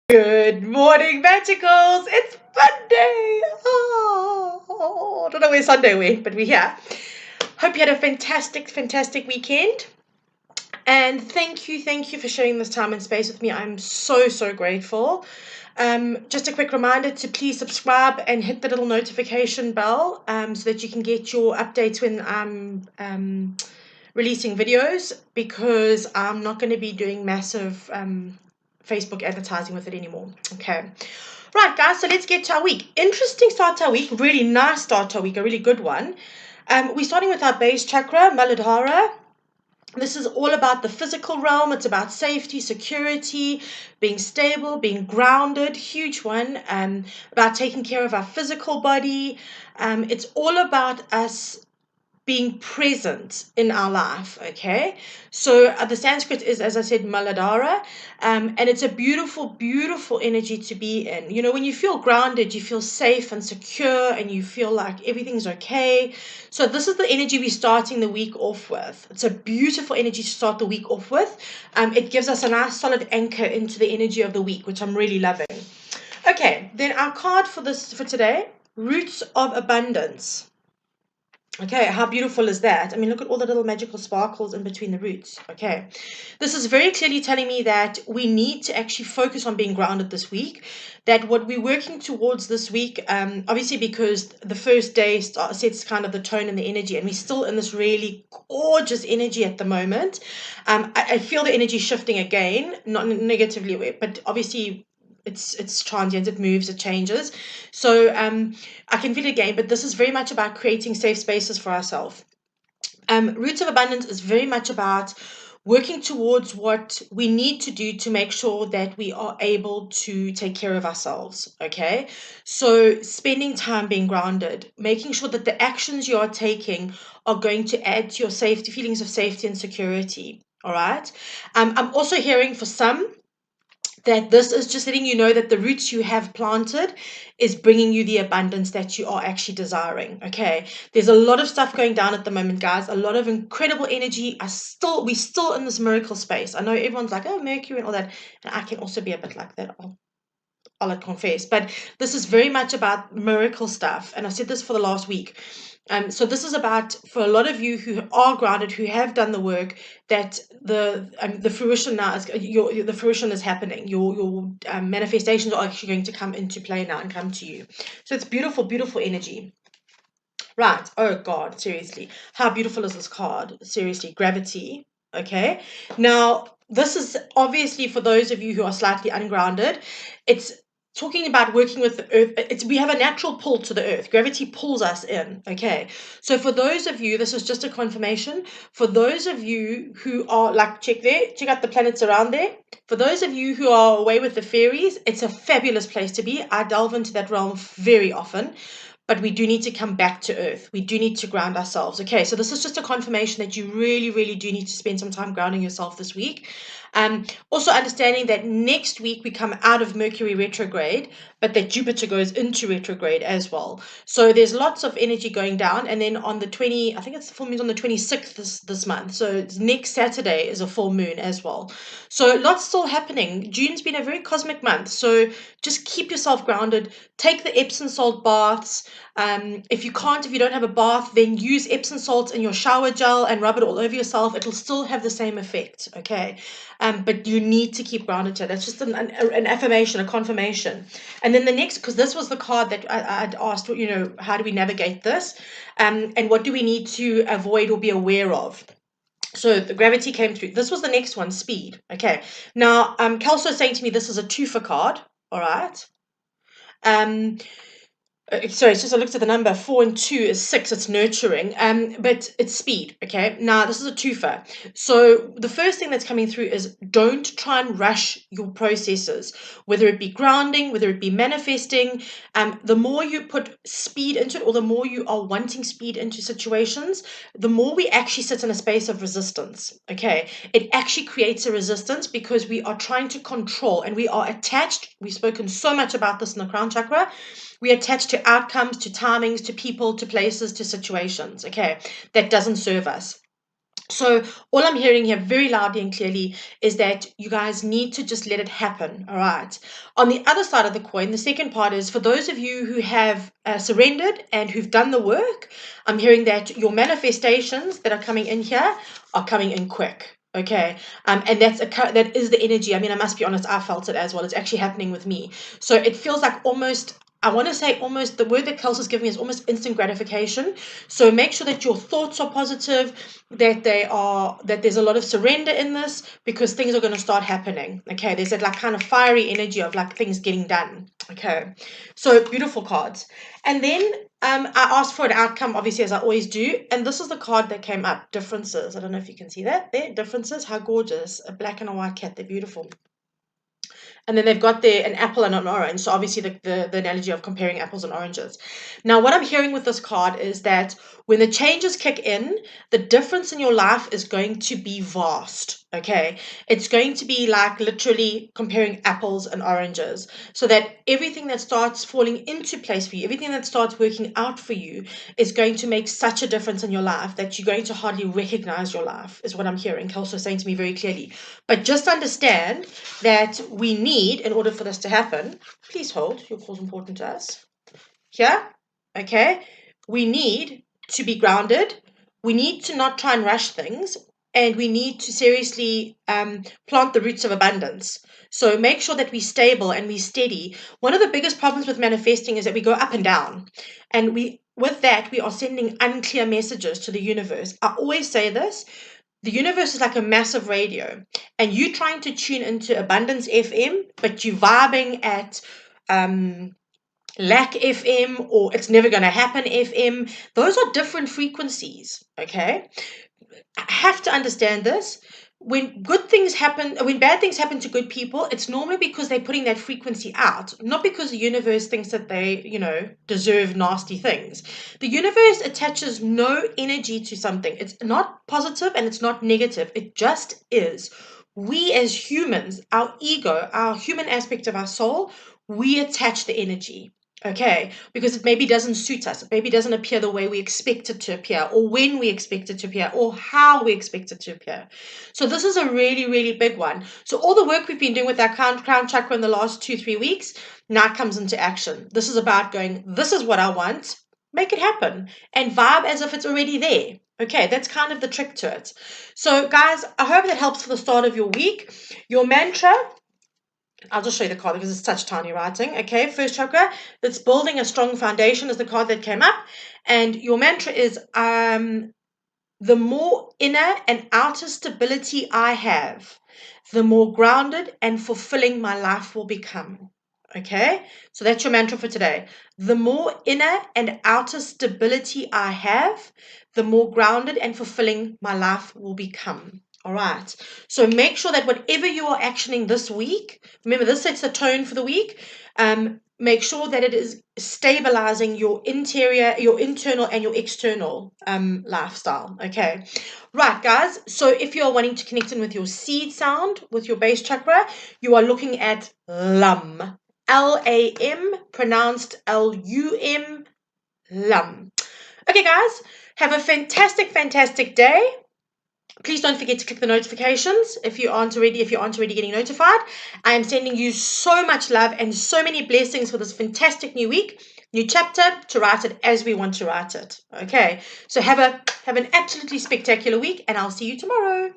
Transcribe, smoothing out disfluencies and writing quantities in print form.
Good morning, Magicals! It's Monday! Oh, I don't know where Sunday went, but we're here. Hope you had a fantastic weekend. And thank you for sharing this time and space with me. I'm so grateful. Just a quick reminder to please subscribe and hit the little notification bell so that you can get your updates when I'm releasing videos, because I'm not going to be doing massive Facebook advertising with it anymore. Okay. Right, guys, so let's get to our week. Interesting start to our week. Really nice start to our week. A really good one. We're starting with our base chakra, Muladhara. This is all about the physical realm. It's about safety, security, being stable, being grounded. Huge one. About taking care of our physical body. It's all about us being present in our life. Okay, so the Sanskrit is, as I said, Muladhara, and it's a beautiful energy to be in. You know, when you feel grounded, you feel safe and secure, and you feel like everything's okay. So this is the energy we're starting the week off with. It's a beautiful energy to start the week off with. It gives us a nice solid anchor into the energy of the week, which I'm really loving. Okay, then our card for today: Roots of Abundance. Okay, how beautiful is that? I mean, look at all the little magical sparkles in between the roots. Okay, this is very clearly telling me that we need to actually focus on being grounded this week. That what we're working towards this week, obviously because the first day sets kind of the tone and the energy, and we're still in this really gorgeous energy at the moment. I feel the energy shifting again, not negatively, but obviously it's transient, it moves, it changes. So I can feel it again, but this is very much about creating safe spaces for ourselves. Roots of Abundance is very much about working towards what we need to do to make sure that we are able to take care of ourselves. Okay, so spending time being grounded, making sure that the actions you are taking are going to add to your safety, feelings of safety and security. All right. I'm also hearing for some that this is just letting you know that the roots you have planted is bringing you the abundance that you are actually desiring. Okay, there's a lot of stuff going down at the moment, guys. A lot of incredible energy. We're still in this miracle space. I know everyone's like, oh, Mercury and all that, and I can also be a bit like that. I'll confess, but this is very much about miracle stuff, and I've said this for the last week. So this is about, for a lot of you who are grounded, who have done the work, that the fruition now is the fruition is happening. Your manifestations are actually going to come into play now and come to you. So it's beautiful energy. Right. Oh God, seriously, how beautiful is this card? Seriously, gravity. Okay. Now this is obviously for those of you who are slightly ungrounded. It's talking about working with the earth. We have a natural pull to the earth. Gravity pulls us in. Okay, so for those of you, this is just a confirmation. For those of you who are like, check out the planets around there. For those of you who are away with the fairies, it's a fabulous place to be. I delve into that realm very often, but we do need to come back to earth. We do need to ground ourselves. Okay, so this is just a confirmation that you really do need to spend some time grounding yourself this week. Also understanding that next week we come out of Mercury retrograde, but that Jupiter goes into retrograde as well. So there's lots of energy going down, and then on the I think it's the full moon on the 26th this month. So next Saturday is a full moon as well. So lots still happening. June's been a very cosmic month, so just keep yourself grounded. Take the Epsom salt baths. If you don't have a bath, then use Epsom salt in your shower gel and rub it all over yourself. It'll still have the same effect. Okay. But you need to keep grounded to it. That's just an affirmation, a confirmation. And then the next, because this was the card that I'd asked, how do we navigate this? And what do we need to avoid or be aware of? So the gravity came through. This was the next one, speed. Okay. Now, Kelso's saying to me, this is a twofer card. All right. Sorry, it's just I looked at the number. 4 and 2 is 6. It's nurturing, but it's speed. Okay, now this is a twofer. So the first thing that's coming through is don't try and rush your processes, whether it be grounding, whether it be manifesting. The more you put speed into it, or the more you are wanting speed into situations, the more we actually sit in a space of resistance. Okay, it actually creates a resistance because we are trying to control and we are attached. We've spoken so much about this in the crown chakra. We attach to outcomes, to timings, to people, to places, to situations. Okay, that doesn't serve us. So all I'm hearing here very loudly and clearly is that you guys need to just let it happen, all right? On the other side of the coin, the second part is for those of you who have surrendered and who've done the work, I'm hearing that your manifestations that are coming in here are coming in quick, okay? And that is the energy. I mean, I must be honest, I felt it as well. It's actually happening with me. So it feels like almost, I want to say almost, the word that Kelsey is giving me is almost instant gratification. So make sure that your thoughts are positive, that there's a lot of surrender in this, because things are going to start happening. Okay, there's that like kind of fiery energy of like things getting done. Okay, so beautiful cards. And then I asked for an outcome, obviously, as I always do, and this is the card that came up. Differences. I don't know if you can see that there. Differences. How gorgeous. A black and a white cat. They're beautiful. And then they've got there an apple and an orange. So obviously the analogy of comparing apples and oranges. Now, what I'm hearing with this card is that when the changes kick in, the difference in your life is going to be vast. Okay. It's going to be like literally comparing apples and oranges, so that everything that starts falling into place for you, everything that starts working out for you, is going to make such a difference in your life that you're going to hardly recognize your life, is what I'm hearing. Kelso saying to me very clearly. But just understand that we need, in order for this to happen, please hold, your call's important to us. Here, okay, we need to be grounded. We need to not try and rush things, and we need to seriously plant the roots of abundance. So make sure that we're stable and we're steady. One of the biggest problems with manifesting is that we go up and down, and with that we are sending unclear messages to the universe. I always say this. The universe is like a massive radio, and you trying to tune into Abundance FM, but you vibing at lack FM or it's never going to happen FM. Those are different frequencies, okay? I have to understand this. When good things happen, when bad things happen to good people, it's normally because they're putting that frequency out, not because the universe thinks that they, deserve nasty things. The universe attaches no energy to something. It's not positive and it's not negative. It just is. We as humans, our ego, our human aspect of our soul, we attach the energy. Okay, because it maybe doesn't suit us. It maybe doesn't appear the way we expect it to appear, or when we expect it to appear, or how we expect it to appear. So this is a really, really big one. So all the work we've been doing with our crown chakra in the last 2-3 weeks now comes into action. This is about going, this is what I want, make it happen, and vibe as if it's already there. Okay, that's kind of the trick to it. So guys, I hope that helps for the start of your week. Your mantra, I'll just show you the card because it's such tiny writing. Okay, first chakra, that's building a strong foundation is the card that came up. And your mantra is, the more inner and outer stability I have, the more grounded and fulfilling my life will become. Okay, so that's your mantra for today. The more inner and outer stability I have, the more grounded and fulfilling my life will become. All right. So make sure that whatever you are actioning this week, remember this sets the tone for the week. Make sure that it is stabilizing your interior, your internal, and your external lifestyle. Okay. Right, guys. So if you're wanting to connect in with your seed sound, with your base chakra, you are looking at LUM. LAM, pronounced LUM. LUM. Okay, guys. Have a fantastic, fantastic day. Please don't forget to click the notifications if you aren't already getting notified. I am sending you so much love and so many blessings for this fantastic new week, new chapter, to write it as we want to write it. Okay, so have an absolutely spectacular week, and I'll see you tomorrow.